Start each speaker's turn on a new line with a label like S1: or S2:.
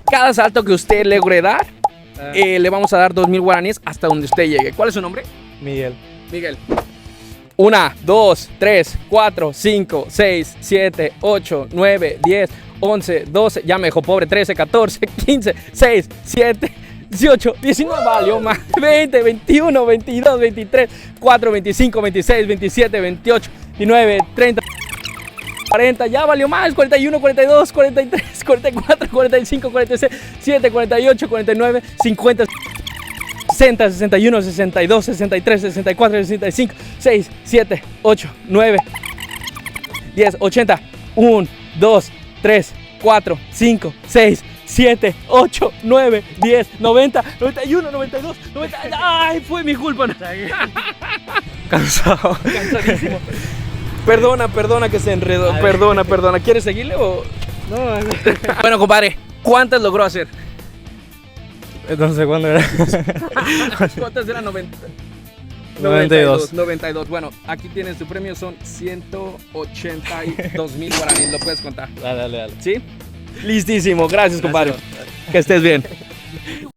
S1: Cada salto que usted logre dar, le vamos a dar 2,000 guaraníes hasta donde usted llegue. ¿Cuál es su nombre?
S2: Miguel.
S1: Miguel. 1, 2, 3, 4, 5, 6, 7, 8, 9, 10, 11, 12. Ya me dejó pobre. 13, 14, 15, 6, 7, 18, 19. Valió más. 20, 21, 22, 23, 4, 25, 26, 27, 28, 29, 30. 40, ya valió más, 41, 42, 43, 44, 45, 46, 7, 48, 49, 50, 60, 61, 62, 63, 64, 65, 6, 7, 8, 9, 10, 80, 1, 2, 3, 4, 5, 6, 7, 8, 9, 10, 90, 91, 92, 90. ¡Ay, fue mi culpa!
S2: Cansado.
S1: Cansadísimo. Perdona que se enredó. Perdona. ¿Quieres seguirle o...?
S2: No,
S1: Bueno, compadre, ¿cuántas logró hacer?
S2: no sé cuándo era.
S1: ¿Cuántas eran? 90.
S2: 92.
S1: 92. Bueno, aquí tienes tu premio, son 182,000 guaraníes. Lo puedes contar.
S2: Dale.
S1: ¿Sí? Listísimo. Gracias, compadre.
S2: Gracias.
S1: Que estés bien.